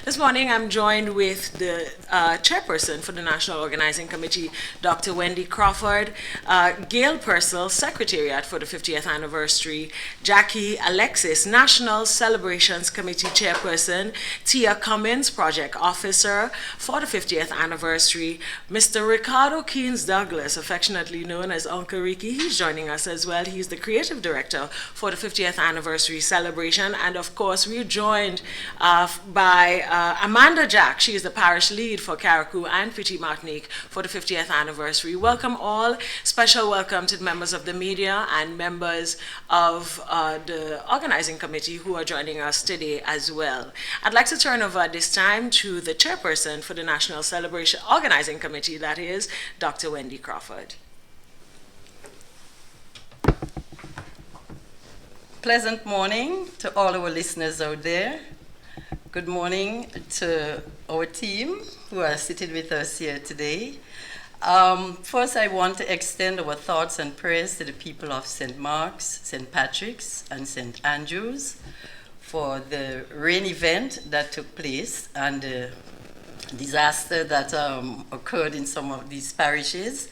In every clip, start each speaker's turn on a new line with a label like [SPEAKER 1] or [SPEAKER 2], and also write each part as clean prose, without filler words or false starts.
[SPEAKER 1] This morning I'm joined with the chairperson for the National Organizing Committee, Dr. Wendy Crawford, Gail Purcell, Secretariat for the 50th anniversary, Jackie Alexis, National Celebrations Committee Chairperson, Tia Cummins, Project Officer for the 50th anniversary, Mr. Ricardo Keynes Douglas, affectionately known as Uncle Ricky. He's joining us as well. He's the Creative Director for the 50th anniversary celebration. And of course, we're joined by Amanda Jack. She is the parish lead for Carriacou and Petit Martinique for the 50th anniversary. Welcome all. Special welcome to the members of the media and members of the organizing committee who are joining us today as well. I'd like to turn over at this time to the chairperson for the National Celebration Organizing Committee, that is Dr. Wendy Crawford.
[SPEAKER 2] Pleasant morning to all our listeners out there. Good morning to our team who are sitting with us here today. First, I want to extend our thoughts and prayers to the people of St. Mark's, St. Patrick's, and St. Andrew's for the rain event that took place and the disaster that occurred in some of these parishes.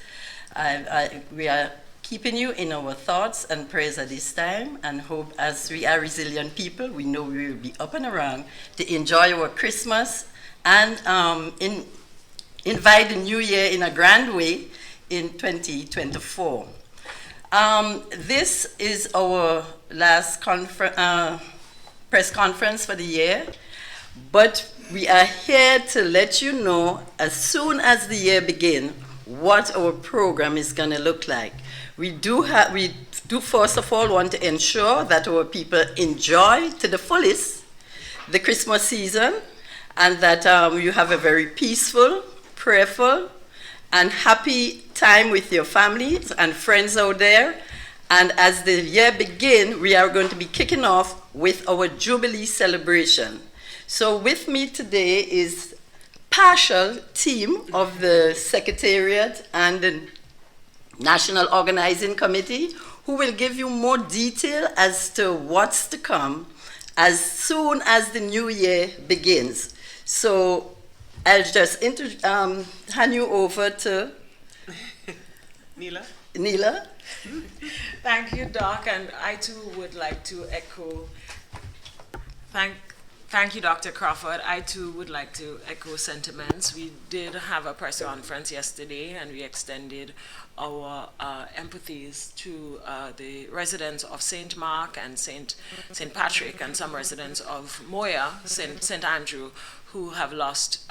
[SPEAKER 2] We are keeping you in our thoughts and prayers at this time, and hope, as we are resilient people, we know we will be up and around to enjoy our Christmas and invite the new year in a grand way in 2024. This is our last press conference for the year, but we are here to let you know as soon as the year begins what our program is going to look like. We do first of all want to ensure that our people enjoy to the fullest the Christmas season, and that you have a very peaceful, prayerful, and happy time with your families and friends out there. And as the year begins, we are going to be kicking off with our Jubilee celebration. So with me today is partial team of the Secretariat and the National Organizing Committee, who will give you more detail as to what's to come as soon as the new year begins. So I'll just hand you over to Neela.
[SPEAKER 1] Thank you, Doc, and I too would like to echo. Thank you, Dr. Crawford. I too would like to echo sentiments. We did have a press conference yesterday, and we extended our empathies to the residents of St. Mark and St. Patrick, and some residents of Moya, St. Andrew, who have lost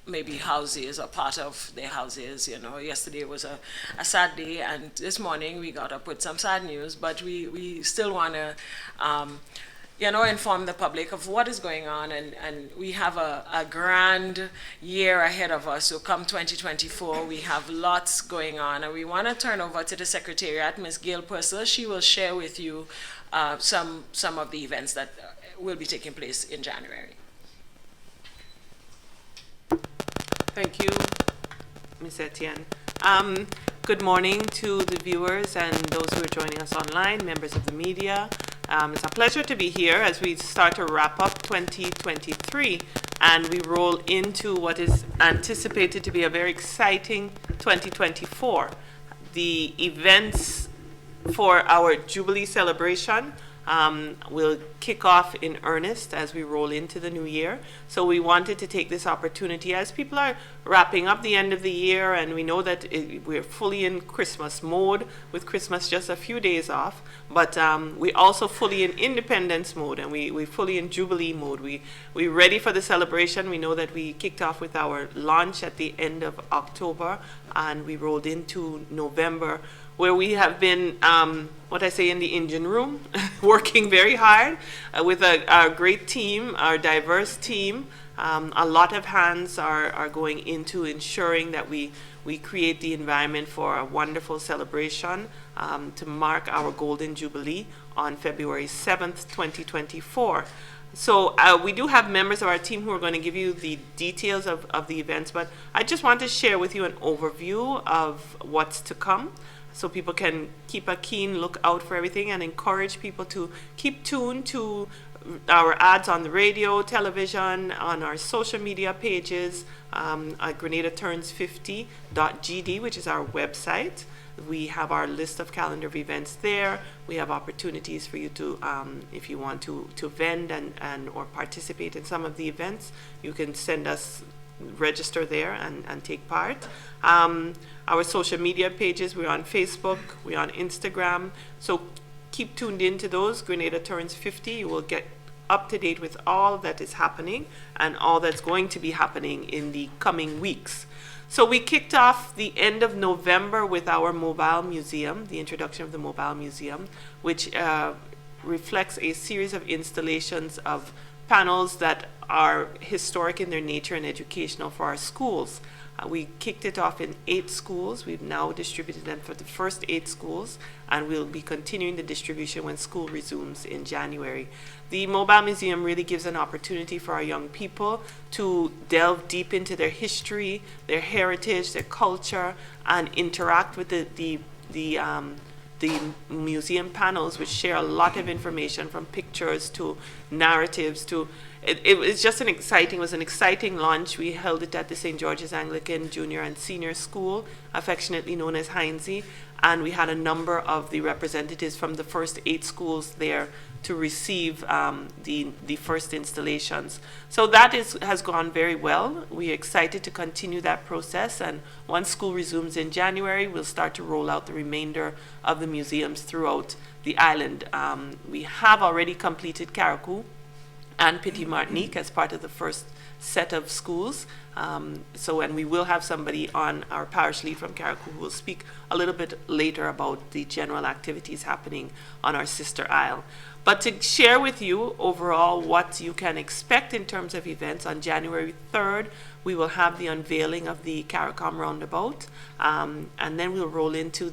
[SPEAKER 1] maybe houses or part of their houses. You know, yesterday was a sad day, and this morning we got up with some sad news, but we still want to inform the public of what is going on, and we have a grand year ahead of us. So come 2024, we have lots going on, and we want to turn over to the Secretariat, Ms. Gail Purcell. She will share with you some of the events that will be taking place in January.
[SPEAKER 3] Thank you, Ms. Etienne. Good morning to the viewers and those who are joining us online, members of the media. It's a pleasure to be here as we start to wrap up 2023 and we roll into what is anticipated to be a very exciting 2024. The events for our Jubilee celebration will kick off in earnest as we roll into the new year. So we wanted to take this opportunity as people are wrapping up the end of the year, and we know that we're fully in Christmas mode, with Christmas just a few days off, but we're also fully in independence mode, and we're fully in Jubilee mode. We're ready for the celebration. We know that we kicked off with our launch at the end of October, and we rolled into November, where we have been, what I say, in the engine room, working very hard with our great team, our diverse team. A lot of hands are going into ensuring that we create the environment for a wonderful celebration to mark our Golden Jubilee on February 7th, 2024. So we do have members of our team who are going to give you the details of the events, but I just want to share with you an overview of what's to come, so people can keep a keen look out for everything, and encourage people to keep tuned to our ads on the radio, television, on our social media pages, at GrenadaTurns50.gd, which is our website. We have our list of calendar of events there. We have opportunities for you to, if you want to vend and or participate in some of the events, you can send us, register there and take part. Our social media pages, we're on Facebook, we're on Instagram. So keep tuned into those, Grenada Turns 50. You will get up to date with all that is happening and all that's going to be happening in the coming weeks. So we kicked off the end of November with our mobile museum, the introduction of the mobile museum, which reflects a series of installations of panels that are historic in their nature and educational for our schools. We kicked it off in 8 schools. We've now distributed them for the first 8 schools, and we'll be continuing the distribution when school resumes in January. The Mobile Museum really gives an opportunity for our young people to delve deep into their history, their heritage, their culture, and interact with the museum panels, which share a lot of information from pictures to narratives to it was just it was an exciting launch. We held it at the St. George's Anglican Junior and Senior School, affectionately known as Heinze, and we had a number of the representatives from the first 8 schools there to receive the first installations. So that has gone very well. We're excited to continue that process, and once school resumes in January, we'll start to roll out the remainder of the museums throughout the island. We have already completed Carriacou and Petit Martinique as part of the first set of schools. And we will have somebody on, our parish lead from Carriacou, who will speak a little bit later about the general activities happening on our sister isle. But to share with you overall what you can expect in terms of events, on January 3rd, we will have the unveiling of the CARICOM roundabout. And then we'll roll into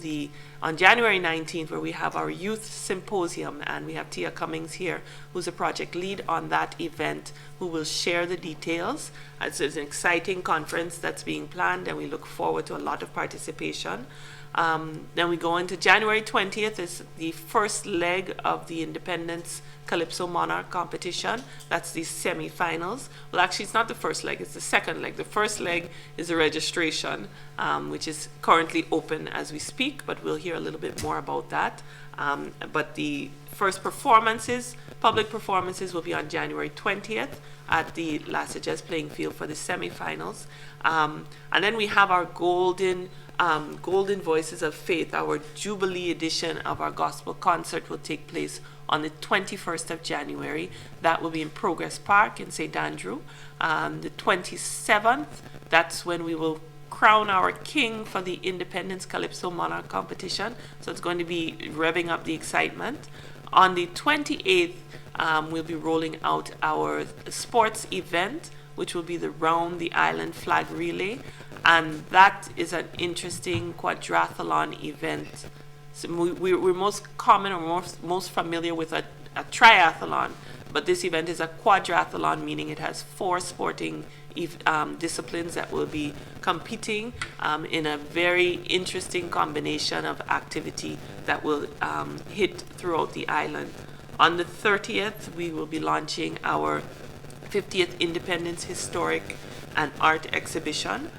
[SPEAKER 3] on January 19th, where we have our youth symposium, and we have Tia Cummings here, who's a project lead on that event, who will share the details. It's an exciting conference that's being planned, and we look forward to a lot of participation. Then we go into January 20th, is the first leg of the Independence Calypso Monarch competition. That's the semi-finals. Well, actually, it's not the first leg, it's the second leg. The first leg is the registration, which is currently open as we speak, but we'll hear a little bit more about that. But the first performances, public performances, will be on January 20th at the La Sagesse playing field for the semi-finals. And then we have our Golden Voices of Faith, our Jubilee edition of our gospel concert, will take place on the 21st of January. That will be in Progress Park in St. Andrew. The 27th, that's when we will crown our king for the Independence Calypso Monarch competition. So it's going to be revving up the excitement. On the 28th, we'll be rolling out our sports event, which will be the Round the Island Flag Relay. And that is an interesting quadrathlon event. So we're most common or most familiar with a triathlon, but this event is a quadrathlon, meaning it has 4 sporting disciplines that will be competing in a very interesting combination of activity that will hit throughout the island. On the 30th, we will be launching our 50th Independence Historic and Art Exhibition.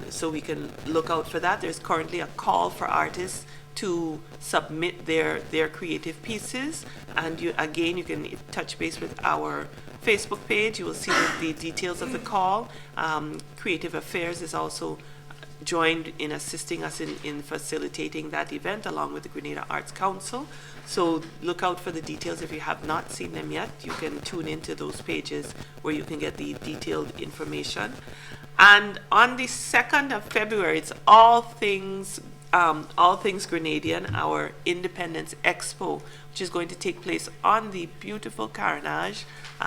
[SPEAKER 3] So we can look out for that. There's currently a call for artists to submit their creative pieces. And you can touch base with our Facebook page. You will see the details of the call. Creative Affairs is also joined in assisting us in facilitating that event, along with the Grenada Arts Council. So look out for the details. If you have not seen them yet, you can tune into those pages where you can get the detailed information. And on the 2nd of February, it's all things Grenadian, our Independence Expo, which is going to take place on the beautiful Carnage.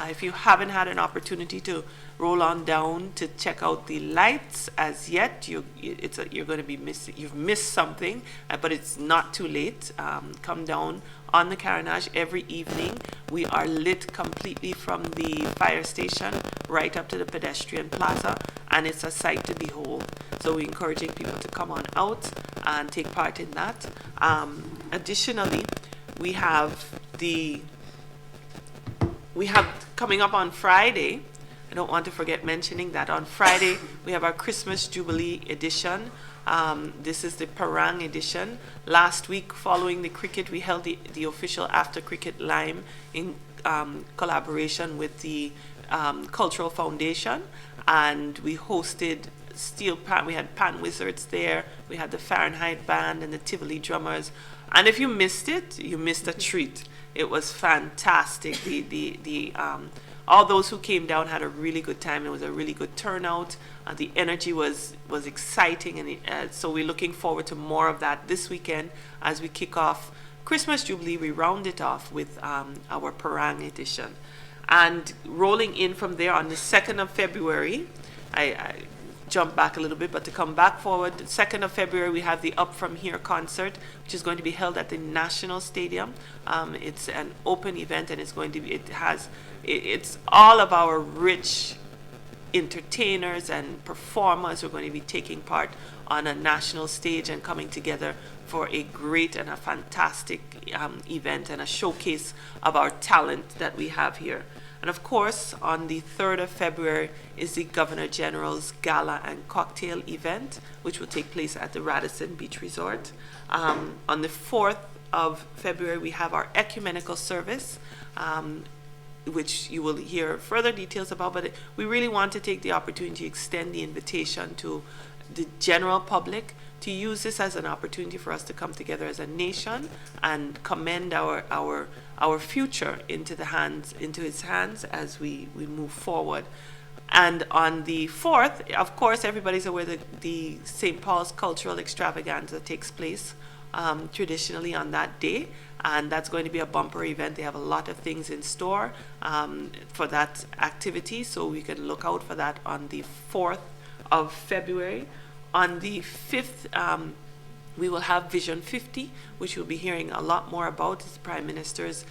[SPEAKER 3] If you haven't had an opportunity to roll on down to check out the lights as yet, you're going to be you've missed something, but it's not too late. Come down on the Carnage every evening. We are lit completely from the fire station right up to the pedestrian plaza, and it's a sight to behold. So we're encouraging people to come on out and take part in that. Additionally, we have We have coming up on Friday, I don't want to forget mentioning that on Friday we have our Christmas Jubilee edition. This is the Parang edition. Last week, following the cricket, we held the official after cricket lime in collaboration with the Cultural Foundation, and we hosted steel pan. We had pan wizards there. We had the Fahrenheit band and the Tivoli drummers. And if you missed it, you missed a treat. It was fantastic. All those who came down had a really good time. It was a really good turnout. The energy was exciting, and so we're looking forward to more of that this weekend as we kick off Christmas Jubilee. We round it off with our Parang edition. And rolling in from there on the 2nd of February, I jump back a little bit, but to come back forward, the 2nd of February, we have the Up From Here concert, which is going to be held at the National Stadium. It's an open event, and it's going to be, it's all of our rich entertainers and performers who are going to be taking part on a national stage and coming together for a great and a fantastic event and a showcase of our talent that we have here. And of course, on the 3rd of February is the Governor General's Gala and Cocktail event, which will take place at the Radisson Beach Resort. On the 4th of February, we have our ecumenical service, which you will hear further details about, but we really want to take the opportunity to extend the invitation to the general public to use this as an opportunity for us to come together as a nation and commend our future into his hands as we move forward. And on the 4th, of course, everybody's aware that the St. Paul's Cultural Extravaganza takes place traditionally on that day, and that's going to be a bumper event. They have a lot of things in store for that activity, so we can look out for that on the 4th of February. On the 5th, we will have Vision 50, which you'll be hearing a lot more about. It's the Prime Minister's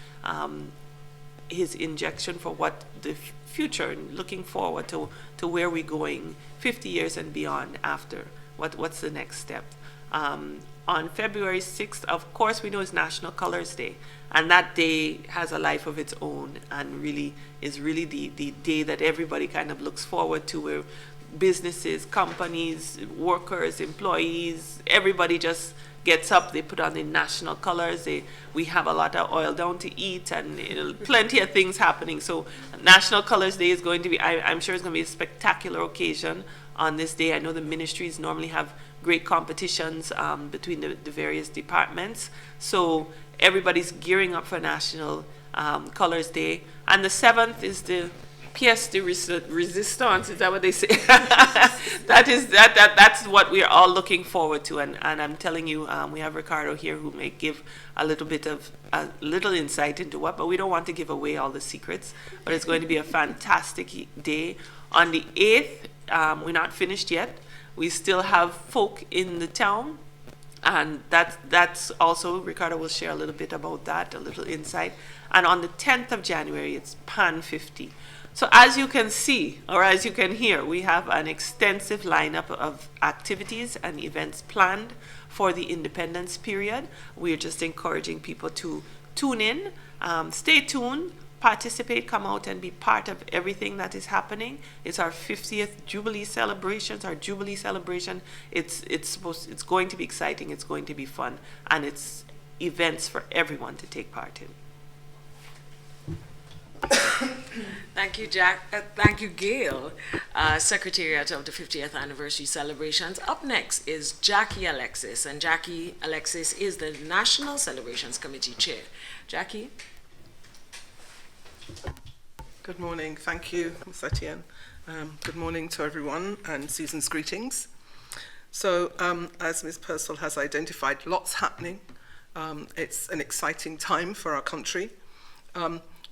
[SPEAKER 3] his injection for what the future, looking forward to where we're going 50 years and beyond after. What's the next step? On February 6th, of course, we know it's National Colors Day, and that day has a life of its own and really is really the day that everybody kind of looks forward to, where businesses, companies, workers, employees, everybody just gets up, they put on the national colors, we have a lot of oil down to eat, and plenty of things happening. So National Colors Day is going to be, I'm sure it's going to be a spectacular occasion on this day. I know the ministries normally have great competitions between the various departments. So everybody's gearing up for National Colors Day. And the 7th is the pièce de resistance, is that what they say? That's what we're all looking forward to, and I'm telling you, we have Ricardo here who may give a little insight into what, but we don't want to give away all the secrets. But it's going to be a fantastic day. On the 8th, we're not finished yet. We still have folk in the town, and that's also, Ricardo will share a little bit about that, a little insight. And on the 10th of January, it's Pan 50. So as you can see, or as you can hear, we have an extensive lineup of activities and events planned for the independence period. We're just encouraging people to tune in, stay tuned, participate, come out and be part of everything that is happening. It's our 50th Jubilee celebrations, our Jubilee celebration. It's going to be exciting, it's going to be fun, and it's events for everyone to take part in.
[SPEAKER 1] Thank you, Jack. Thank you, Gail, Secretariat of the 50th Anniversary Celebrations. Up next is Jackie Alexis, and Jackie Alexis is the National Celebrations Committee Chair. Jackie?
[SPEAKER 4] Good morning. Thank you, Ms. Etienne. Good morning to everyone, and season's greetings. So, as Ms. Purcell has identified, lots happening. It's an exciting time for our country.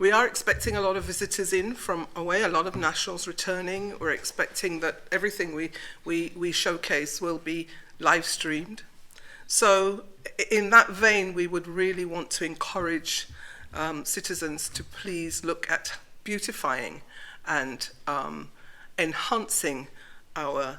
[SPEAKER 4] We are expecting a lot of visitors in from away, a lot of nationals returning. We're expecting that everything we showcase will be live streamed. So in that vein, we would really want to encourage citizens to please look at beautifying and enhancing our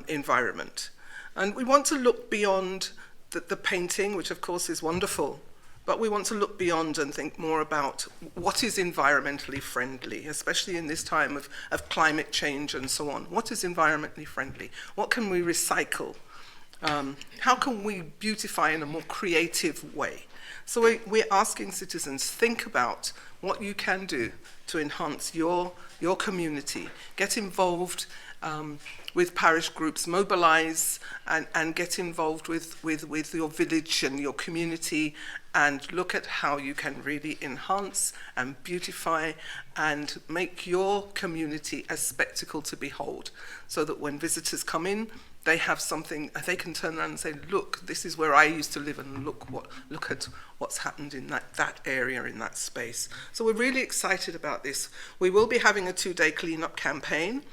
[SPEAKER 4] environment. And we want to look beyond the painting, which of course is wonderful, But we want to look beyond and think more about what is environmentally friendly, especially in this time of climate change and so on. What is environmentally friendly? What can we recycle? How can we beautify in a more creative way? So we're asking citizens, think about what you can do to enhance your community. Get involved with parish groups, mobilize and get involved with your village and your community, and look at how you can really enhance and beautify and make your community a spectacle to behold, so that when visitors come in, they have something they can turn around and say, look, this is where I used to live, and look at what's happened in that area, in that space. So we're really excited about this. We will be having a 2-day cleanup campaign.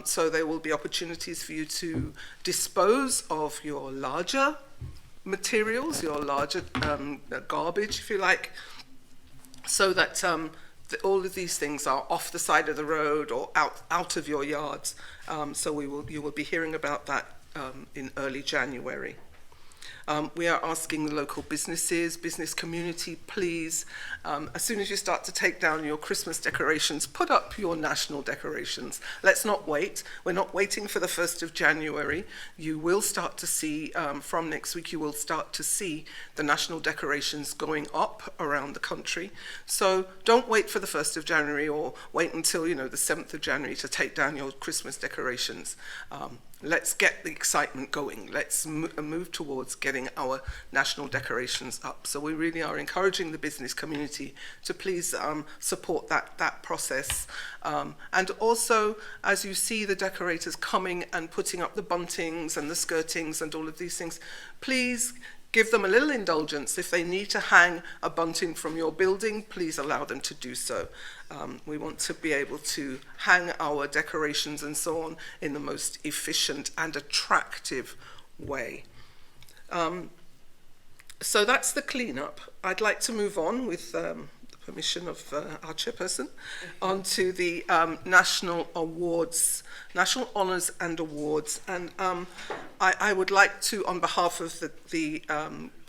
[SPEAKER 4] So there will be opportunities for you to dispose of your larger materials, your larger garbage, if you like, so that all of these things are off the side of the road or out of your yards. So you will be hearing about that in early January. We are asking the local businesses, business community, please, as soon as you start to take down your Christmas decorations, put up your national decorations. Let's not wait. We're not waiting for the 1st of January. You will start to see, from next week, you will start to see the national decorations going up around the country. So don't wait for the 1st of January or wait until, the 7th of January to take down your Christmas decorations. Let's get the excitement going. Let's move towards getting our national decorations up. So we really are encouraging the business community to please support that process. And also, as you see the decorators coming and putting up the buntings and the skirtings and all of these things, please give them a little indulgence. If they need to hang a bunting from your building, please allow them to do so. We want to be able to hang our decorations and so on in the most efficient and attractive way. So that's the cleanup. I'd like to move on with the permission of our chairperson onto the national awards, national honours and awards. And I would like to, on behalf of the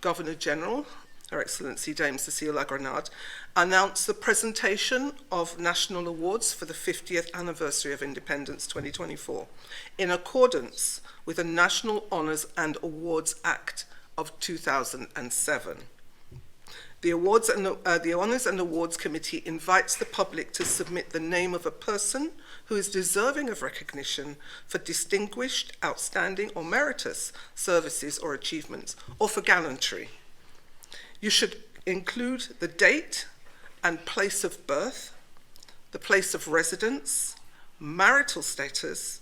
[SPEAKER 4] Governor General, Her Excellency Dame Cecile Grenade, announce the presentation of national awards for the 50th anniversary of Independence 2024, in accordance with the National Honours and Awards Act of 2007. The Awards and the Honours and Awards Committee invites the public to submit the name of a person who is deserving of recognition for distinguished, outstanding, or meritorious services or achievements, or for gallantry. You should include the date and place of birth, the place of residence, marital status,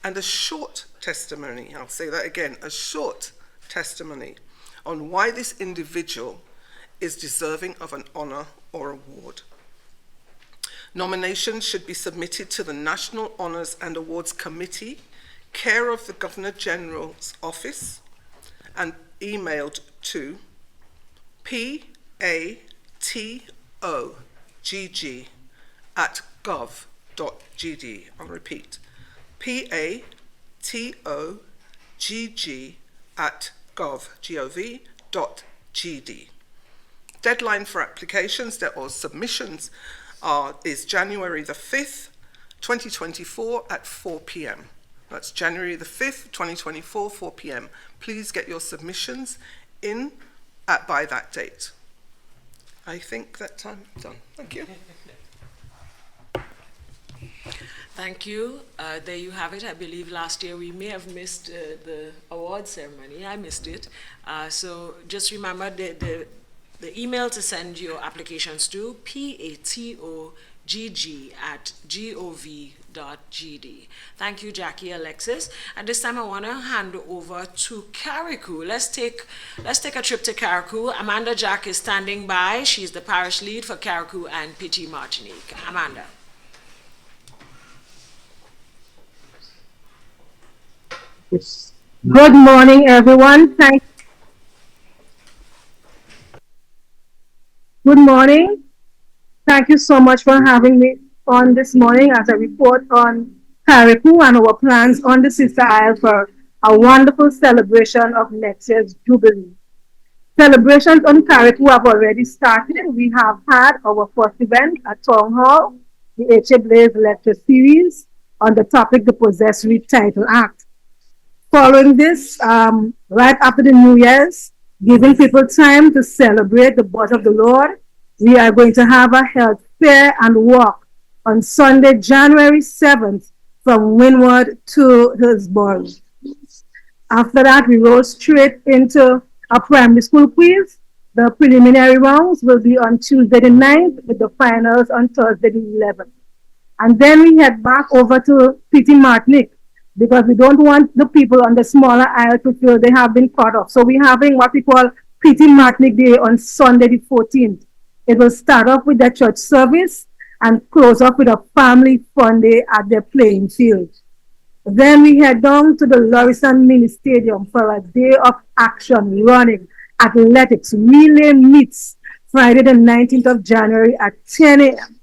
[SPEAKER 4] and a short testimony, I'll say that again, a short testimony on why this individual is deserving of an honour or award. Nominations should be submitted to the National Honours and Awards Committee, care of the Governor General's Office, and emailed to patogg@gov.gd. I'll repeat, patogg@gov.gd. Deadline for applications or submissions is January the 5th, 2024 at 4 p.m. That's January the 5th, 2024, 4 p.m. Please get your submissions in by that date. I think that I'm done. Thank you.
[SPEAKER 1] Thank you. There you have it. I believe last year we may have missed the award ceremony. I missed it. So just remember the email to send your applications to, patogg@gov.gd. Thank you, Jackie, Alexis. At this time, I want to hand over to Carriacou. Let's take a trip to Carriacou. Amanda Jack is standing by. She's the parish lead for Carriacou and Petit Martinique. Amanda.
[SPEAKER 5] Yes. Good morning, everyone. Good morning. Thank you so much for having me on this morning as I report on Carriacou and our plans on the Sister Isle for a wonderful celebration of next year's Jubilee. Celebrations on Carriacou have already started. We have had our first event at Town Hall, the H.A. Blaze Lecture Series, on the topic The Possessory Title Act. Following this, right after the New Year's, giving people time to celebrate the birth of the Lord, we are going to have a health fair and walk on Sunday, January 7th from Windward to Hillsborough. After that, we roll straight into a primary school quiz. The preliminary rounds will be on Tuesday the 9th with the finals on Thursday the 11th. And then we head back over to PT Martinique because we don't want the people on the smaller aisle to feel they have been cut off. So we're having what we call PT Martinique Day on Sunday the 14th. It will start off with the church service and close off with a family fun day at the playing field. Then we head down to the Lorison Mini Stadium for a day of action, running, athletics, relay meets, Friday the 19th of January at 10 a.m.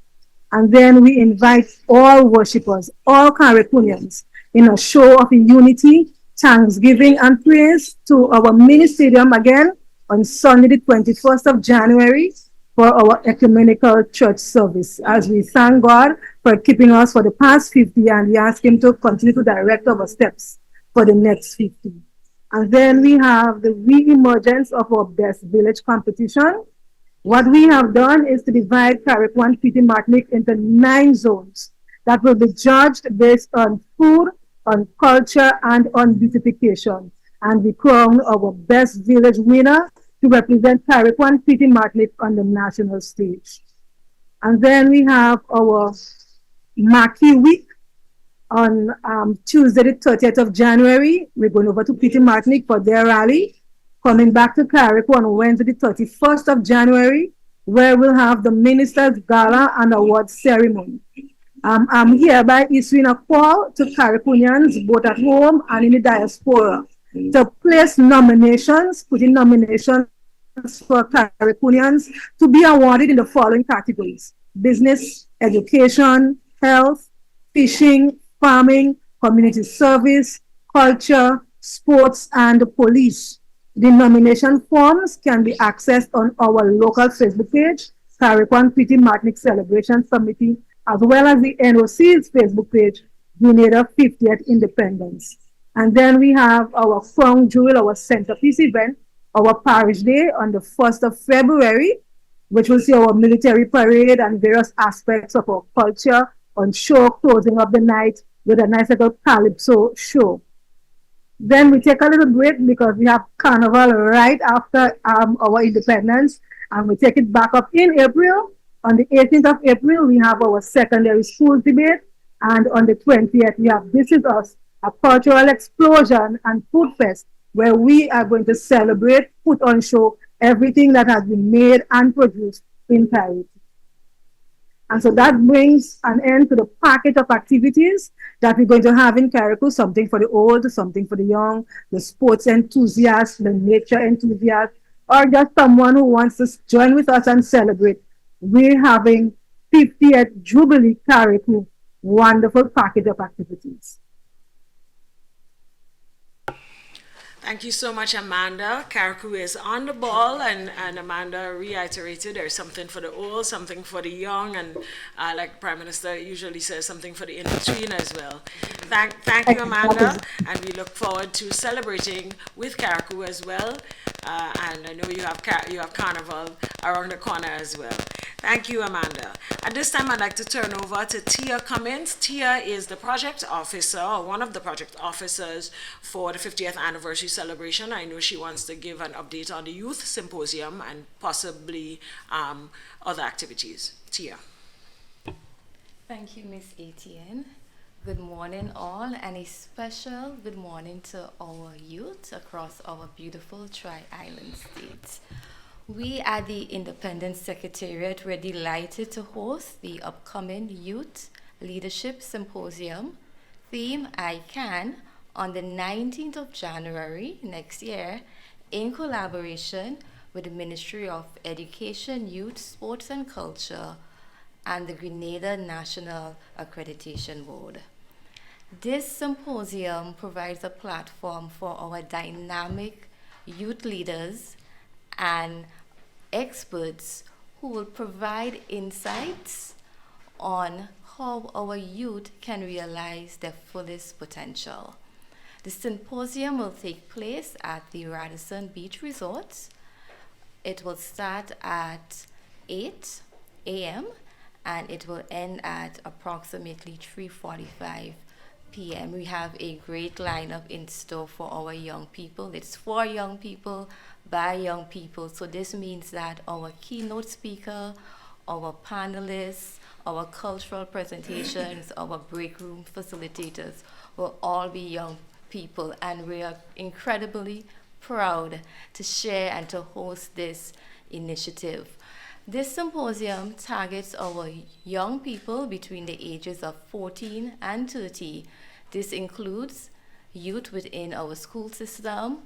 [SPEAKER 5] And then we invite all worshippers, all Caricunians, in a show of unity, thanksgiving, and praise to our mini stadium again on Sunday, the 21st of January, for our ecumenical church service. As we thank God for keeping us for the past 50, and we ask Him to continue to direct our steps for the next 50. And then we have the re-emergence of our Best Village competition. What we have done is to divide Carriacou and PT Martinique into 9 zones that will be judged based on food, on culture, and on beautification. And we crown our best village winner to represent Carriacou and PT Martinique on the national stage. And then we have our Marquee Week on Tuesday, the 30th of January. We're going over to PT Martinique for their rally. Coming back to Carriacou on Wednesday, the 31st of January, where we'll have the Minister's Gala and Award Ceremony. I'm hereby issuing a call to Caricunians, both at home and in the diaspora, to place nominations, put in nominations for Caricunians to be awarded in the following categories: business, education, health, fishing, farming, community service, culture, sports, and police. The nomination forms can be accessed on our local Facebook page, Carriacou and PT Martinique Celebration Committee, as well as the NOC's Facebook page, Grenada 50th Independence. And then we have our crown jewel, our centerpiece event, our parish day on the 1st of February, which will see our military parade and various aspects of our culture on show, closing of the night with a nice little calypso show. Then we take a little break because we have carnival right after our independence, and we take it back up in April. On the 18th of April, we have our secondary school debate, and on the 20th, we have This Is Us, a cultural explosion and food fest, where we are going to celebrate, put on show everything that has been made and produced in Paris. And so that brings an end to the package of activities that we're going to have in Carriacou, something for the old, something for the young, the sports enthusiasts, the nature enthusiasts, or just someone who wants to join with us and celebrate. We're having 50th Jubilee Carriacou, wonderful package of activities.
[SPEAKER 1] Thank you so much, Amanda. Carriacou is on the ball, and Amanda reiterated there's something for the old, something for the young, and like Prime Minister usually says, something for the in-between as well. Thank you, Amanda, and we look forward to celebrating with Carriacou as well. And I know you have Carnival around the corner as well. Thank you, Amanda. At this time, I'd like to turn over to Tia Cummins. Tia is the project officer, or one of the project officers for the 50th anniversary celebration. I know she wants to give an update on the youth symposium and possibly other activities. Tia.
[SPEAKER 6] Thank you, Miss ATN. Good morning, all, and a special good morning to our youth across our beautiful Tri-Island states. We at the Independence Secretariat were delighted to host the upcoming Youth Leadership Symposium, theme I Can, on the 19th of January next year, in collaboration with the Ministry of Education, Youth, Sports and Culture and the Grenada National Accreditation Board. This symposium provides a platform for our dynamic youth leaders and experts who will provide insights on how our youth can realize their fullest potential. The symposium will take place at the Radisson Beach Resort. It will start at 8 a.m. and it will end at approximately 3:45 p.m. We have a great lineup in store for our young people. It's for young people, by young people. So this means that our keynote speaker, our panelists, our cultural presentations, our break room facilitators will all be young people. And we are incredibly proud to share and to host this initiative. This symposium targets our young people between the ages of 14 and 30. This includes youth within our school system,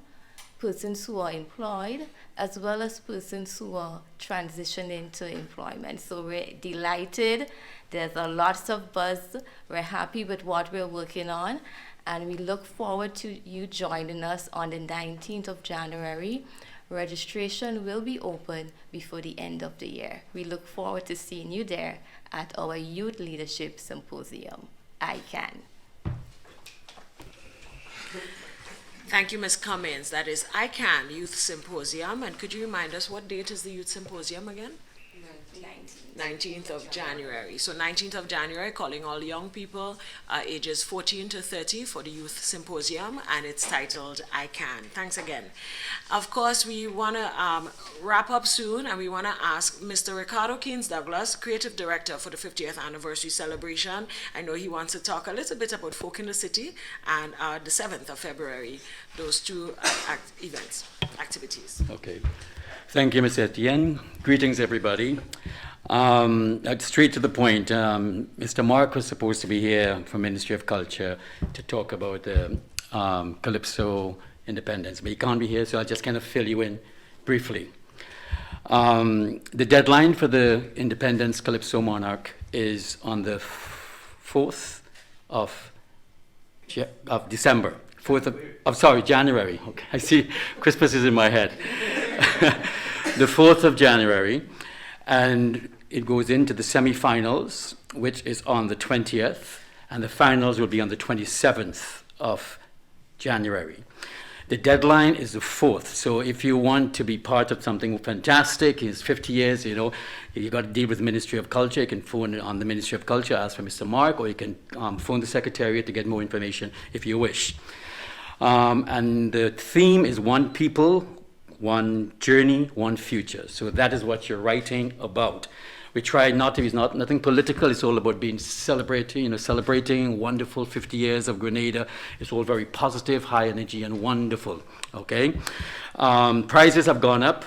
[SPEAKER 6] persons who are employed, as well as persons who are transitioning to employment. So we're delighted. There's a lots of buzz. We're happy with what we're working on, and we look forward to you joining us on the 19th of January. Registration will be open before the end of the year. We look forward to seeing you there at our Youth Leadership Symposium. I can.
[SPEAKER 1] Thank you, Ms. Cummins. That is ICANN Youth Symposium. And could you remind us what date is the Youth Symposium again? 19th of January. So 19th of January, calling all young people ages 14 to 30 for the Youth Symposium, and it's titled I Can. Thanks again. Of course, we want to wrap up soon, and we want to ask Mr. Ricardo Keynes Douglas, Creative Director for the 50th Anniversary Celebration. I know he wants to talk a little bit about Folk in the City and the 7th of February, those two activities.
[SPEAKER 7] Okay. Thank you, Ms. Etienne. Greetings, everybody. Straight to the point, Mr. Mark was supposed to be here from Ministry of Culture to talk about the Calypso independence, but he can't be here, so I'll just kind of fill you in briefly. The deadline for the Independence Calypso Monarch is on the 4th of December. January. Okay, I see Christmas is in my head. The 4th of January, and it goes into the semifinals, which is on the 20th, and the finals will be on the 27th of January. The deadline is the 4th, so if you want to be part of something fantastic, it's 50 years, you know, you got to deal with the Ministry of Culture. You can phone on the Ministry of Culture, ask for Mr. Mark, or you can phone the Secretariat to get more information if you wish. And the theme is one people, one journey, one future. So that is what you're writing about. We try not to, it's not nothing political, it's all about being celebrating wonderful 50 years of Grenada. It's all very positive, high energy, and wonderful, okay? Prizes have gone up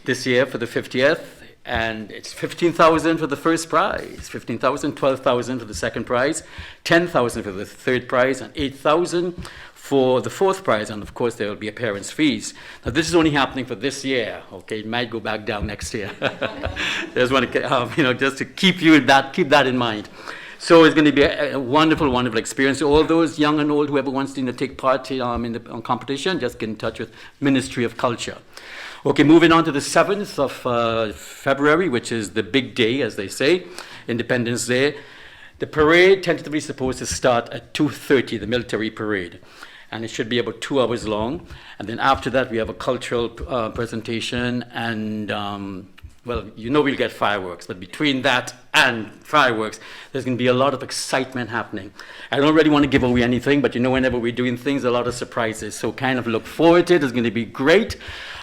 [SPEAKER 7] this year for the 50th, and it's 15,000 for the first prize, 15,000, 12,000 for the second prize, 10,000 for the third prize, and 8,000 for the fourth prize, and of course there will be appearance fees. Now this is only happening for this year, okay? It might go back down next year. Just want to, just to keep that in mind. So it's going to be a wonderful, wonderful experience. All those young and old, whoever wants to take part in the competition, just get in touch with Ministry of Culture. Okay, moving on to the 7th of February, which is the big day, as they say, Independence Day. The parade tentatively supposed to start at 2:30, the military parade. And it should be about 2 hours long. And then after that, we have a cultural presentation, and we'll get fireworks. But between that and fireworks, there's going to be a lot of excitement happening. I don't really want to give away anything, but whenever we're doing things, a lot of surprises. So kind of look forward to it. It's going to be great.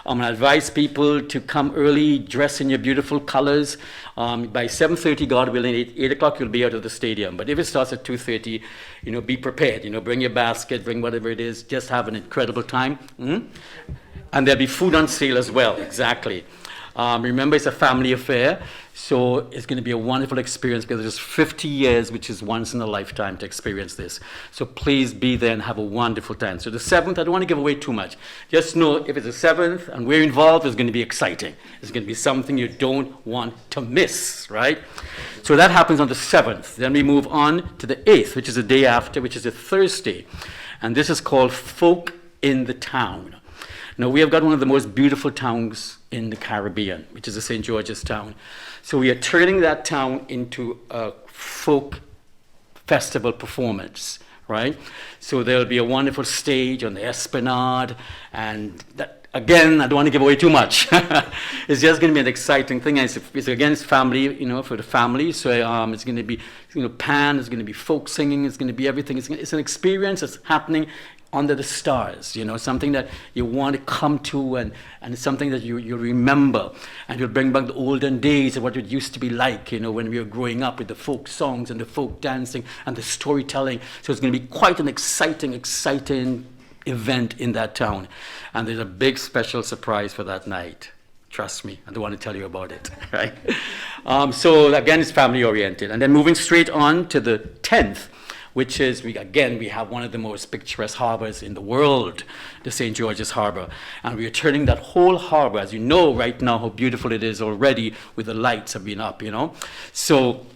[SPEAKER 7] I'm going to advise people to come early, dress in your beautiful colors. By 7:30, God willing, 8 o'clock, you'll be out of the stadium. But if it starts at 2:30, be prepared. Bring your basket, bring whatever it is. Just have an incredible time. And there'll be food on sale as well, exactly. Remember, it's a family affair, so it's going to be a wonderful experience because it's 50 years, which is once in a lifetime to experience this. So please be there and have a wonderful time. So the 7th, I don't want to give away too much. Just know if it's the 7th and we're involved, it's going to be exciting. It's going to be something you don't want to miss, right? So that happens on the 7th. Then we move on to the 8th, which is the day after, which is a Thursday. And this is called Folk in the Town. Now, we have got one of the most beautiful towns in the Caribbean, which is the St. George's town. So we are turning that town into a folk festival performance, right? So there'll be a wonderful stage on the Esplanade, and that, again, I don't want to give away too much. It's just going to be an exciting thing. And it's family, for the family. So it's going to be, pan, it's going to be folk singing, it's going to be everything. It's an experience that's happening under the stars, something that you want to come to, and it's something that you remember, and you'll bring back the olden days of what it used to be like, when we were growing up with the folk songs and the folk dancing and the storytelling. So it's going to be quite an exciting event in that town. And there's a big special surprise for that night. Trust me, I don't want to tell you about it, right? So again, it's family oriented. And then moving straight on to the 10th, which is, we have one of the most picturesque harbors in the world, the St. George's Harbor. And we are turning that whole harbor, as you know right now how beautiful it is already with the lights have been up, So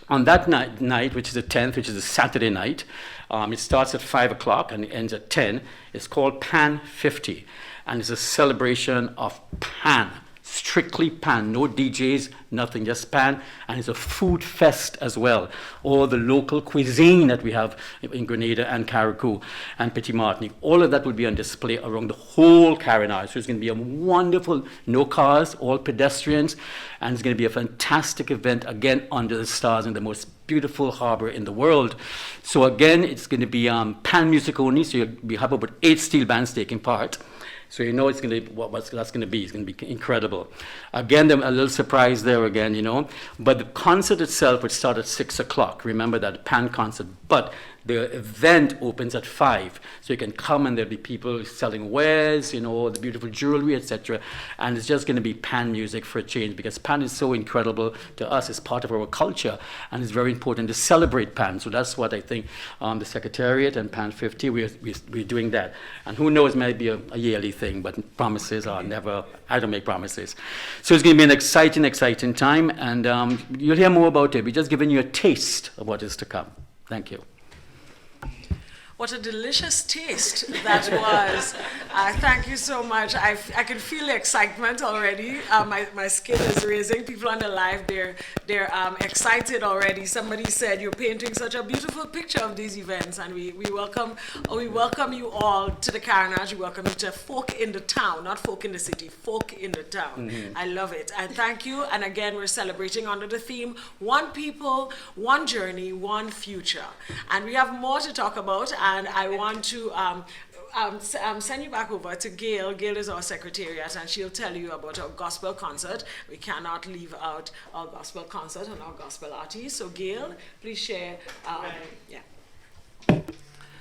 [SPEAKER 7] on that night, which is the 10th, which is a Saturday night, it starts at 5 o'clock and it ends at 10. It's called Pan 50. And it's a celebration of pan. Strictly pan, no DJs, nothing, just pan. And it's a food fest as well. All the local cuisine that we have in Grenada and Carriacou and Petit Martinique, all of that will be on display around the whole Carriacou. So it's going to be a wonderful, no cars, all pedestrians, and it's going to be a fantastic event, again, under the stars in the most beautiful harbor in the world. So again, it's going to be pan music only, so we have about 8 steel bands taking part. So it's going to be what that's going to be. It's going to be incredible. Again, a little surprise there again, But the concert itself would start at 6 o'clock. Remember that pan concert. But the event opens at 5. So you can come and there'll be people selling wares, the beautiful jewelry, etc. And it's just going to be pan music for a change, because pan is so incredible to us. It's part of our culture, and it's very important to celebrate pan. So that's what I think the Secretariat and Pan 50, we're doing that. And who knows, maybe a yearly thing, but promises are never, I don't make promises. So it's going to be an exciting time, and you'll hear more about it. We're just giving you a taste of what is to come. Thank you.
[SPEAKER 1] What a delicious taste that was. Thank you so much. I can feel the excitement already. My skin is raising. People on the live, they're excited already. Somebody said, you're painting such a beautiful picture of these events, and we welcome you all to the Carriacou. We welcome you to folk in the town, not folk in the city, folk in the town. Mm-hmm. I love it. And thank you. And again, we're celebrating under the theme, one people, one journey, one future. And we have more to talk about. And I want to send you back over to Gail. Gail is our secretariat, and she'll tell you about our gospel concert. We cannot leave out our gospel concert and our gospel artists. So Gail, please share.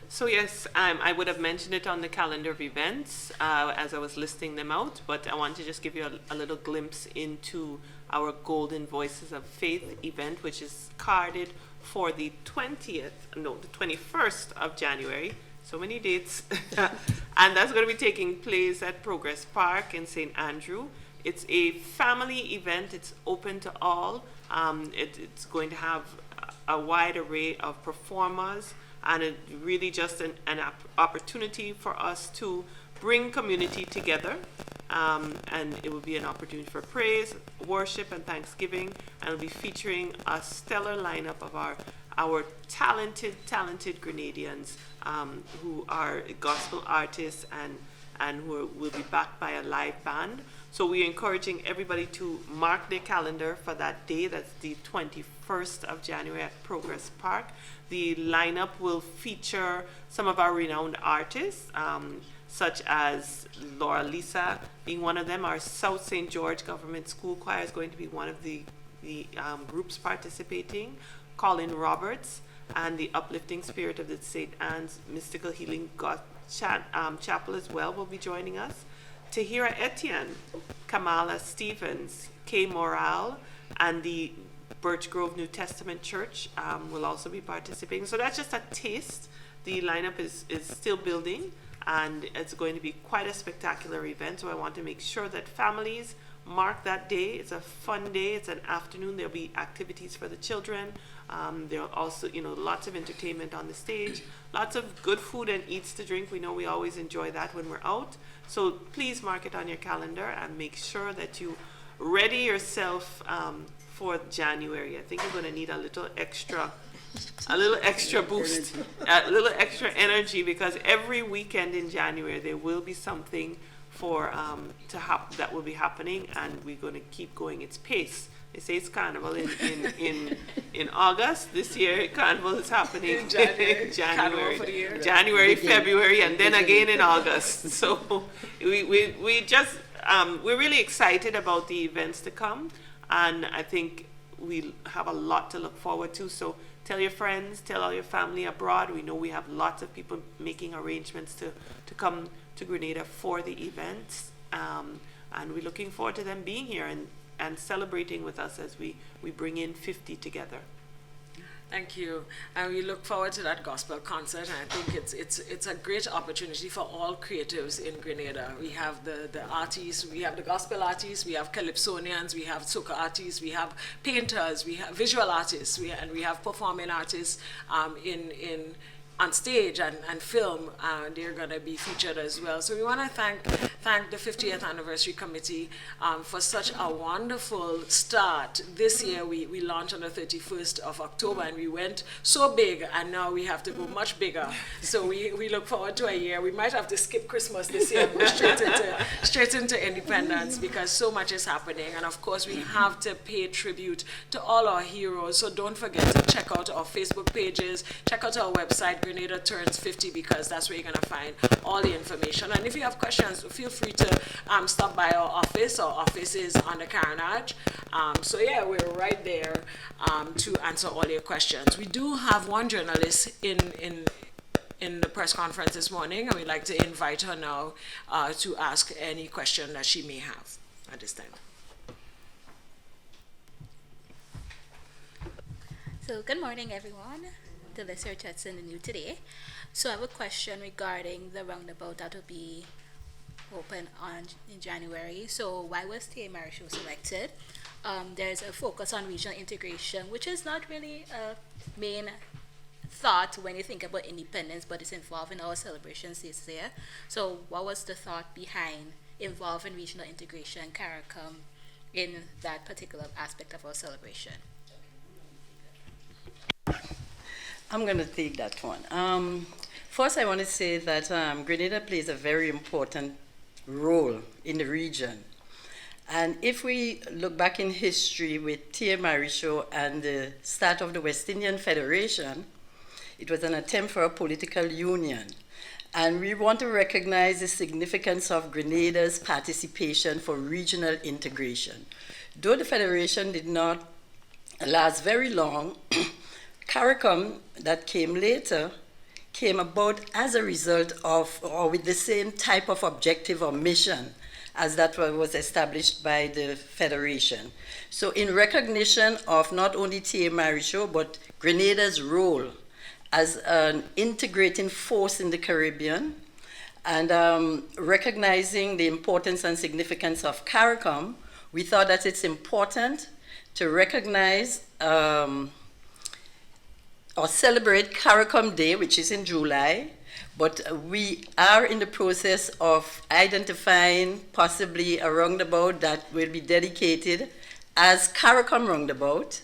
[SPEAKER 3] So yes, I would have mentioned it on the calendar of events as I was listing them out, but I want to just give you a little glimpse into our Golden Voices of Faith event, which is carded for the 21st of January. So many dates. And that's going to be taking place at Progress Park in St. Andrew. It's a family event. It's open to all. It's going to have a wide array of performers, and it really just an opportunity for us to bring community together. And it will be an opportunity for praise, worship, and thanksgiving. And it'll be featuring a stellar lineup of our talented Grenadians who are gospel artists and who will be backed by a live band. So we're encouraging everybody to mark their calendar for that day. That's the 21st of January at Progress Park. The lineup will feature some of our renowned artists, such as Laura Lisa being one of them. Our South St. George Government School Choir is going to be one of the groups participating. Colin Roberts and the Uplifting Spirit of the St. Anne's Mystical Healing God Chapel as well will be joining us. Tahira Etienne, Kamala Stevens, Kay Morale, and the Birch Grove New Testament Church will also be participating. So that's just a taste. The lineup is still building, and it's going to be quite a spectacular event. So I want to make sure that families mark that day. It's a fun day. It's an afternoon. There'll be activities for the children, There are also, lots of entertainment on the stage, lots of good food and eats to drink. We know we always enjoy that when we're out. So please mark it on your calendar and make sure that you ready yourself for January. I think you're going to need a little extra boost, a little extra energy, because every weekend in January there will be something that will be happening, and we're going to keep going its pace. They say it's carnival in August. This year, carnival is happening in January, February, and then again in August. So we're really excited about the events to come, and I think we have a lot to look forward to. So tell your friends, tell all your family abroad. We know we have lots of people making arrangements to come to Grenada for the events, and we're looking forward to them being here and celebrating with us as we bring in 50 together.
[SPEAKER 1] Thank you. And we look forward to that gospel concert, and I think it's a great opportunity for all creatives in Grenada. We have the artists, we have the gospel artists, we have calypsonians, we have soca artists, we have painters, we have visual artists, and we have performing artists on stage and film. They're going to be featured as well. So we want to thank the 50th Anniversary Committee for such a wonderful start. This year we launched on the 31st of October, and we went so big, and now we have to go much bigger. So we look forward to a year. We might have to skip Christmas this year and go straight into Independence, because so much is happening. And of course we have to pay tribute to all our heroes. So don't forget to check out our Facebook pages, check out our website, Grenada Turns 50, because that's where you're going to find all the information. And if you have questions, feel free to stop by our office. Our office is on the carriacou. So yeah, we're right there to answer all your questions. We do have one journalist in the press conference this morning, and we'd like to invite her now to ask any question that she may have at this time.
[SPEAKER 8] So good morning, everyone. The listener that's in the new today. So I have a question regarding the roundabout that will be open in January. So why was Tia Marisho selected? There's a focus on regional integration, which is not really a main thought when you think about independence, but it's involved in our celebrations this year. So what was the thought behind involving regional integration, carriacou, in that particular aspect of our celebration?
[SPEAKER 2] I'm going to take that one. First, I want to say that Grenada plays a very important role in the region. And if we look back in history with Tia Marisho and the start of the West Indian Federation, it was an attempt for a political union. And we want to recognize the significance of Grenada's participation for regional integration. Though the Federation did not last very long, carriacou, that came later, came about as a result of, or with the same type of objective or mission as that was established by the Federation. So in recognition of not only Tia Marisho, but Grenada's role as an integrating force in the Caribbean, and recognizing the importance and significance of carriacou, we thought that it's important to recognize or celebrate carriacou Day, which is in July, but we are in the process of identifying possibly a roundabout that will be dedicated as carriacou roundabout,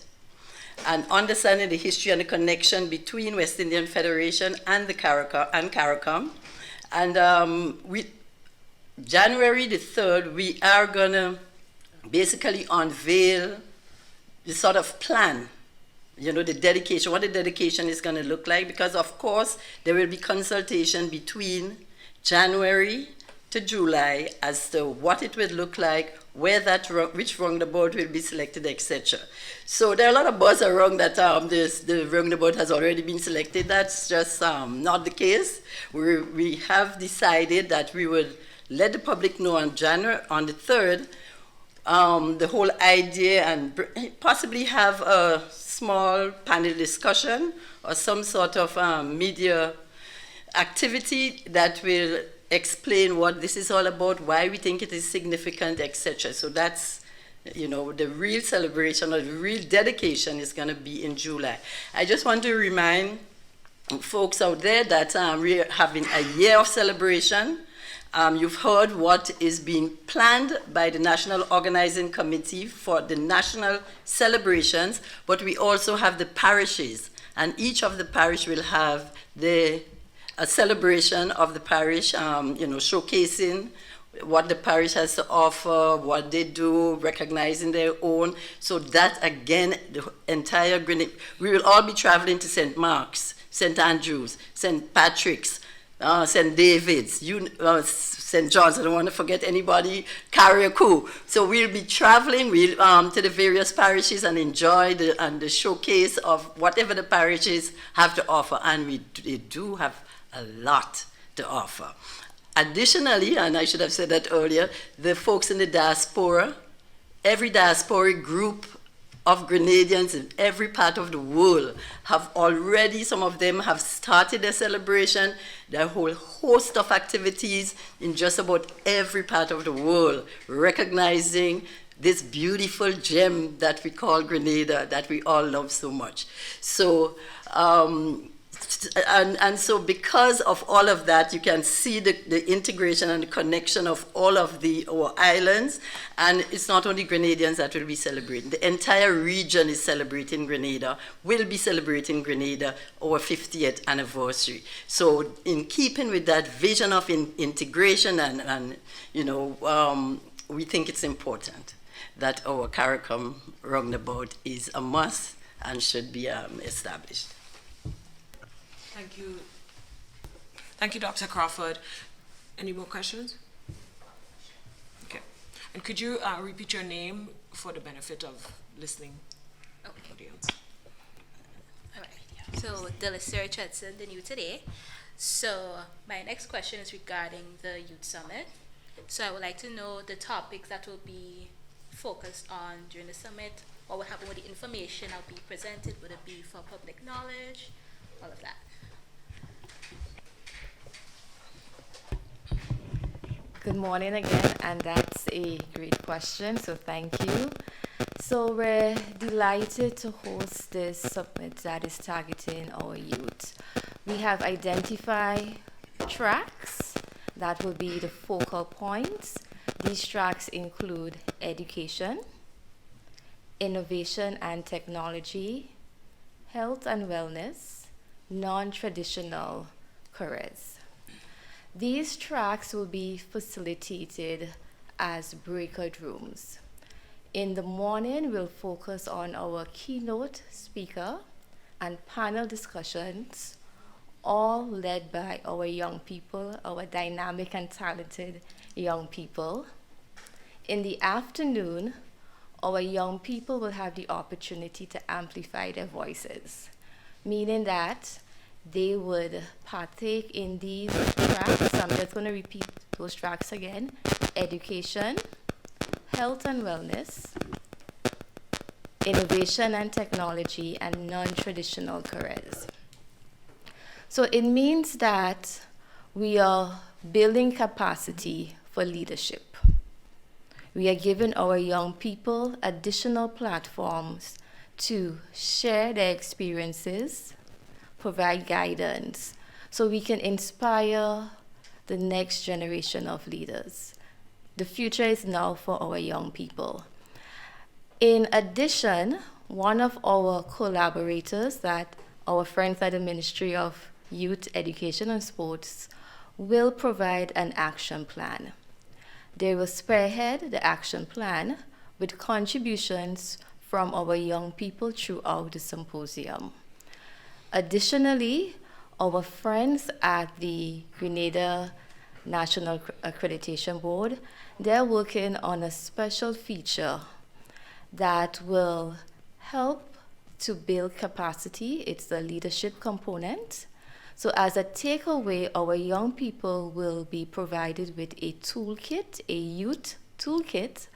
[SPEAKER 2] and understanding the history and the connection between West Indian Federation and the carriacou. And January the 3rd, we are gonna basically unveil the sort of plan, the dedication, what the dedication is going to look like, because of course there will be consultation between January to July as to what it will look like, which roundabout will be selected, etc. So there are a lot of buzz around that the roundabout has already been selected. That's just not the case. We have decided that we would let the public know on the 3rd the whole idea, and possibly have a small panel discussion or some sort of media activity that will explain what this is all about, why we think it is significant, etc. So that's You know, the real celebration or the real dedication is going to be in July. I just want to remind folks out there that we're having a year of celebration. You've heard what is being planned by the National Organizing Committee for the national celebrations, but we also have the parishes, and each of the parish will have a celebration of the parish, showcasing what the parish has to offer, what they do, recognizing their own. So that, again, the entire Grenada, we will all be traveling to St. Mark's, St. Andrews, St. Patrick's, St. David's, St. John's, I don't want to forget anybody, Carriacou. So we'll be traveling to the various parishes and enjoy the showcase of whatever the parishes have to offer. And they do have a lot to offer. Additionally, and I should have said that earlier, the folks in the diaspora, every diasporic group of Grenadians in every part of the world have already, some of them have started their celebration, their whole host of activities in just about every part of the world, recognizing this beautiful gem that we call Grenada, that we all love so much. So, and so because of all of that, you can see the integration and the connection of all of our islands. And it's not only Grenadians that will be celebrating. The entire region is celebrating Grenada, will be celebrating Grenada, our 50th anniversary. So in keeping with that vision of integration and we think it's important that our CARICOM roundabout is a must and should be established.
[SPEAKER 1] Thank you. Thank you, Dr. Crawford. Any more questions? Okay. And could you repeat your name for the benefit of listening audience?
[SPEAKER 8] All right. So, Delissa Richardson, the new today. So, my next question is regarding the Youth Summit. So, I would like to know the topics that will be focused on during the summit. What will happen with the information that will be presented? Would it be for public knowledge? All of that.
[SPEAKER 6] Good morning again, and that's a great question, so thank you. So we're delighted to host this summit that is targeting our youth. We have identified tracks that will be the focal points. These tracks include education, innovation and technology, health and wellness, non-traditional careers. These tracks will be facilitated as breakout rooms. In the morning, we'll focus on our keynote speaker and panel discussions, all led by our young people, our dynamic and talented young people. In the afternoon, our young people will have the opportunity to amplify their voices, meaning that they would partake in these tracks. I'm just going to repeat those tracks again. Education, health and wellness, innovation and technology, and non-traditional careers. So it means that we are building capacity for leadership. We are giving our young people additional platforms to share their experiences, provide guidance, so we can inspire the next generation of leaders. The future is now for our young people. In addition, one of our collaborators, that our friends at the Ministry of Youth, Education and Sports, will provide an action plan. They will spearhead the action plan with contributions from our young people throughout the symposium. Additionally, our friends at the Grenada National Accreditation Board, they're working on a special feature that will help to build capacity. It's the leadership component. So as a takeaway, our young people will be provided with a toolkit, a youth toolkit,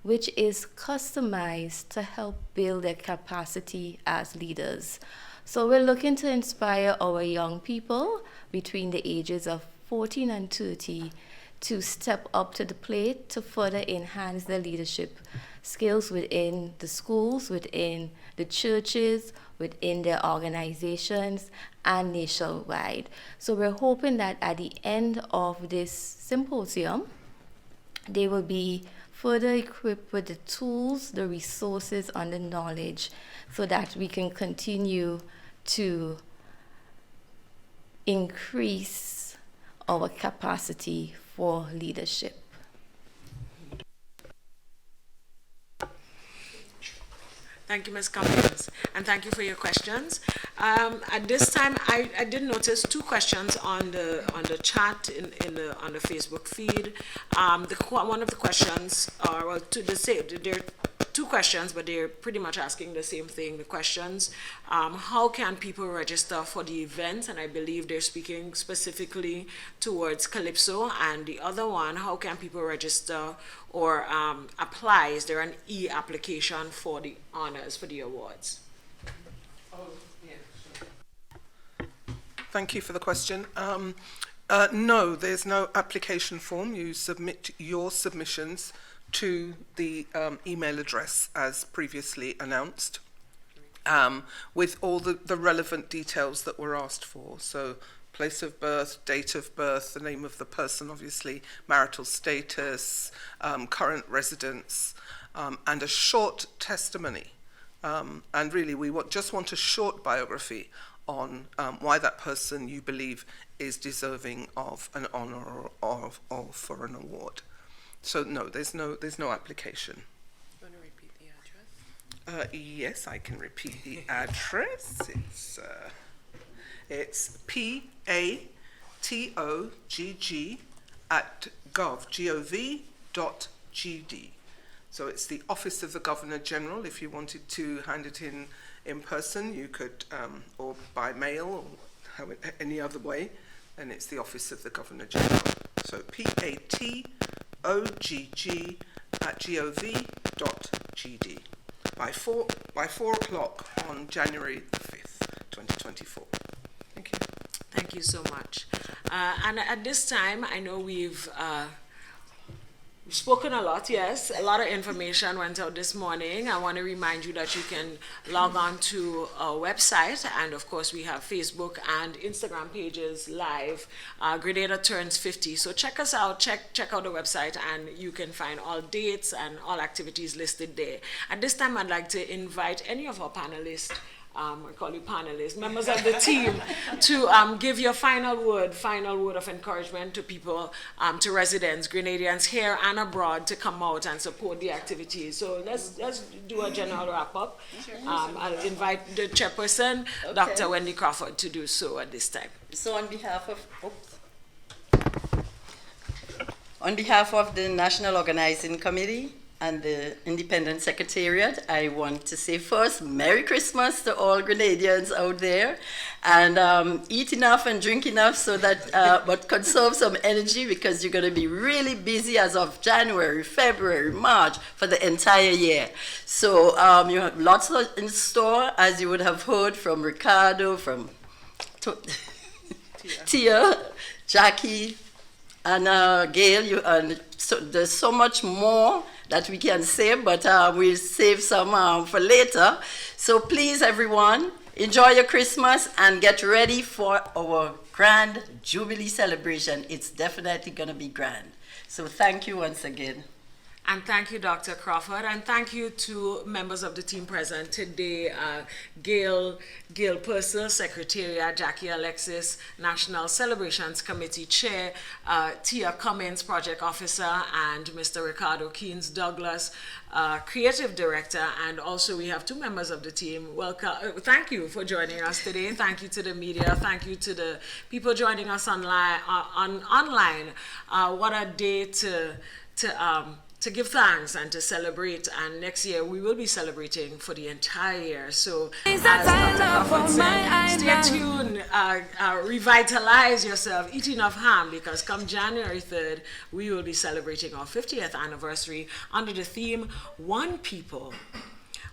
[SPEAKER 6] which is customized to help build their capacity as leaders. So we're looking to inspire our young people between the ages of 14 and 30 to step up to the plate to further enhance their leadership skills within the schools, within the churches, within their organizations, and nationwide. So we're hoping that at the end of this symposium, they will be further equipped with the tools, the resources, and the knowledge so that we can continue to increase our capacity for leadership.
[SPEAKER 1] Thank you, Ms. Cummings, and thank you for your questions. At this time, I did notice two questions on the chat on the Facebook feed. One of the questions are there are two questions, but they're pretty much asking the same thing. The questions: how can people register for the event? And I believe they're speaking specifically towards Calypso. And the other one: how can people register or apply? Is there an e-application for the honors, for the awards?
[SPEAKER 4] Thank you for the question. No, there's no application form. You submit your submissions to the email address as previously announced, with all the relevant details that were asked for. So place of birth, date of birth, the name of the person, obviously, marital status, current residence, and a short testimony. And really, we just want a short biography on why that person you believe is deserving of an honor or for an award. So no, there's no application.
[SPEAKER 3] You want to repeat the address?
[SPEAKER 4] Yes, I can repeat the address. It's patogg@gov.gd. So it's the Office of the Governor General. If you wanted to hand it in person, you could, or by mail, or any other way, and it's the Office of the Governor General. So patogg@gov.gd by 4 o'clock on January the 5th, 2024. Thank you.
[SPEAKER 1] Thank you so much. And at this time, I know we've spoken a lot, yes. A lot of information went out this morning. I want to remind you that you can log on to our website, and of course we have Facebook and Instagram pages live. Grenada turns 50, so check us out, check out the website, and you can find all dates and all activities listed there. At this time, I'd like to invite any of our panelists, I call you panelists, members of the team, to give your final word of encouragement to people, to residents, Grenadians here and abroad, to come out and support the activities. So let's do a general wrap up. I'll invite the chairperson, okay, Dr. Wendy Crawford, to do so at this time.
[SPEAKER 2] So on behalf of the National Organizing Committee and the Independent Secretariat, I want to say first, Merry Christmas to all Grenadians out there, and eat enough and drink enough so that, but conserve some energy, because you're going to be really busy as of January, February, March, for the entire year. So you have lots in store, as you would have heard from Ricardo, from Tia, Jackie, and Gail. There's so much more that we can save, but we'll save some for later. So please, everyone, enjoy your Christmas and get ready for our grand Jubilee celebration. It's definitely going to be grand. So thank you once again.
[SPEAKER 1] And thank you, Dr. Crawford, and thank you to members of the team present today, Gail Purcell, Secretariat, Jackie Alexis, National Celebrations Committee Chair, Tia Cummins, Project Officer, and Mr. Ricardo Keynes Douglas, Creative Director, and also we have two members of the team. Welcome. Thank you for joining us today. Thank you to the media. Thank you to the people joining us online. What a day to give thanks and to celebrate, and next year we will be celebrating for the entire year. So as Dr. Crawford said, stay tuned, revitalize yourself, eat enough ham, because come January 3rd, we will be celebrating our 50th anniversary under the theme, One People,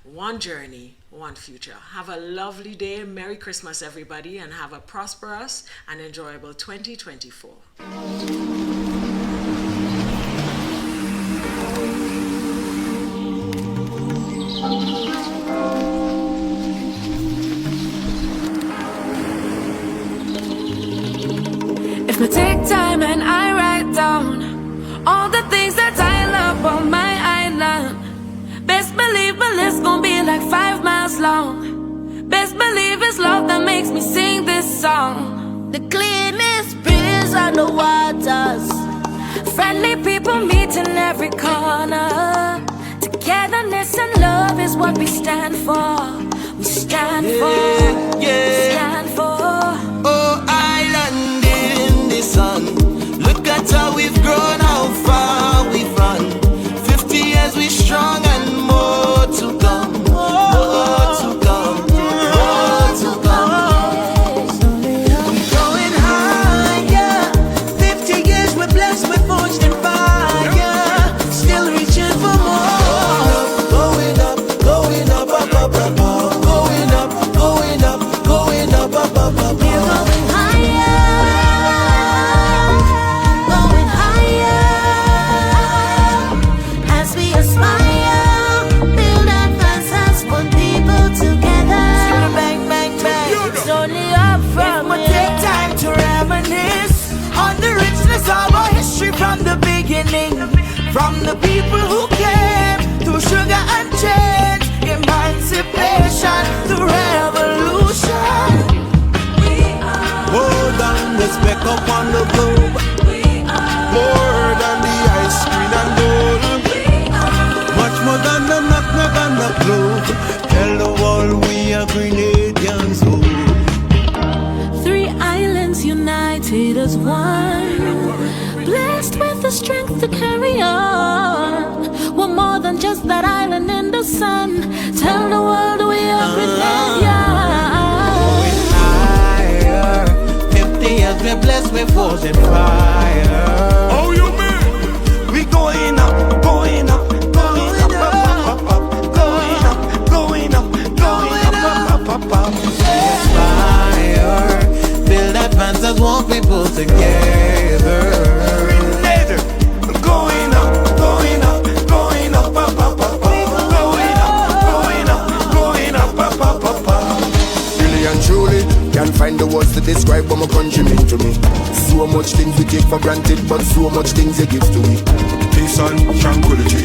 [SPEAKER 1] One Journey, One Future. Have a lovely day. Merry Christmas, everybody, and have a prosperous and enjoyable 2024.
[SPEAKER 9] If I take time and I write down all the things that I love on my island, best believe my list gon' be like 5 miles long. Best believe it's love that makes me sing this song.
[SPEAKER 10] The cleanest breeze on the waters,
[SPEAKER 9] Friendly people meet in every corner. Togetherness and love is what we stand for. We stand for. We stand for.
[SPEAKER 11] Oh, island in the sun. Look at how we've grown, how far we've run. 50 years we strong and more to come. More to come. More to come. We're going higher. 50 years we're blessed, we're forged in fire. Still reaching for more. Going up, going up, up, up, up, up. Going up, going up, going up, up, up, up.
[SPEAKER 10] we're going higher, going higher. As we aspire, build advances, put people together.
[SPEAKER 11] Bang, bang, bang.
[SPEAKER 10] It's only up from
[SPEAKER 11] It take time to reminisce on the richness of our history from the beginning. From the people who came through sugar and change, emancipation, the revolution. More than the speck up on the globe, more than the ice cream and gold, much more than the knock on the globe. Tell the world we are Grenadians. Oh.
[SPEAKER 9] 3 islands united as one, blessed with the strength to carry on. We're more than just that island in the sun. Tell the world we are Grenadians.
[SPEAKER 11] Higher, 50 years we're blessed, we're forging fire. Oh, you mean? We going up, going up, going up, up, up, up, going up, going up, going up, up, up, up. Fire, build advances, want people together. Going up, going up, going up, up, up, up, up. Going up, going up, going up, up, up, up, up.
[SPEAKER 12] Really and truly, can't find the words to describe what my country mean to me. So much things we take for granted, but so much things they give to me.
[SPEAKER 13] Peace and tranquility,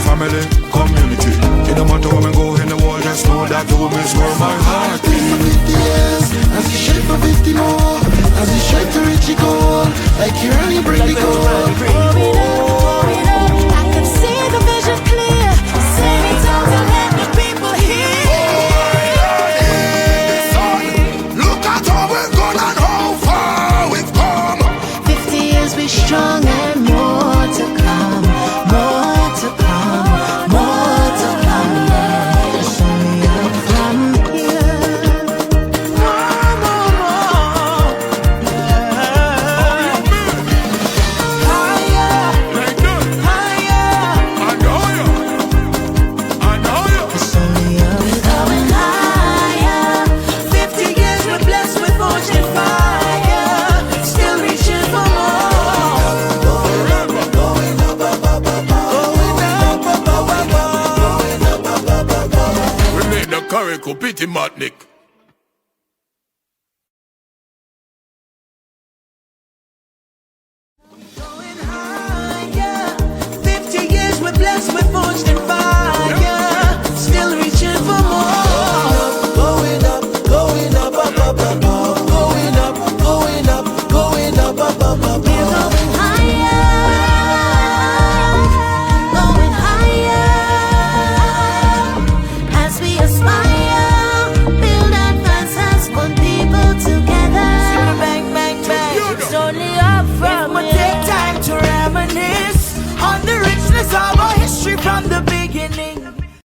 [SPEAKER 13] family, community. It don't matter where we go in the world, just know that the women's where my heart is.
[SPEAKER 12] 50 years, as you shape for 50 more, as you shape to reach your goal, like you only bring the goal.
[SPEAKER 10] I can see the vision clear. Sing it out and let the people hear.
[SPEAKER 12] Look at how we've gone and how far we've come.
[SPEAKER 10] 50 years we strong and more to come. More to come. More to come. Yeah. It's only up from here.
[SPEAKER 11] More, more, more. Higher, higher.
[SPEAKER 10] It's only up. We're going higher.
[SPEAKER 11] 50 years we're blessed with fortune fire. Still reaching for more. Going up, going up, up, up, up, going up, up, up, up, going up, up, up, up, up.
[SPEAKER 13] We make the carriacou pity matnik.
[SPEAKER 11] Going higher. 50 years we're blessed with fortune fire. Still reaching for more. Going up, going up, up, up, up, up. Going up, going up, going up, up, up, up,
[SPEAKER 10] We're
[SPEAKER 11] up.
[SPEAKER 10] going higher. Going higher. As we aspire, build advances, put people together.
[SPEAKER 11] Bang, bang, bang.
[SPEAKER 10] It's only up from here.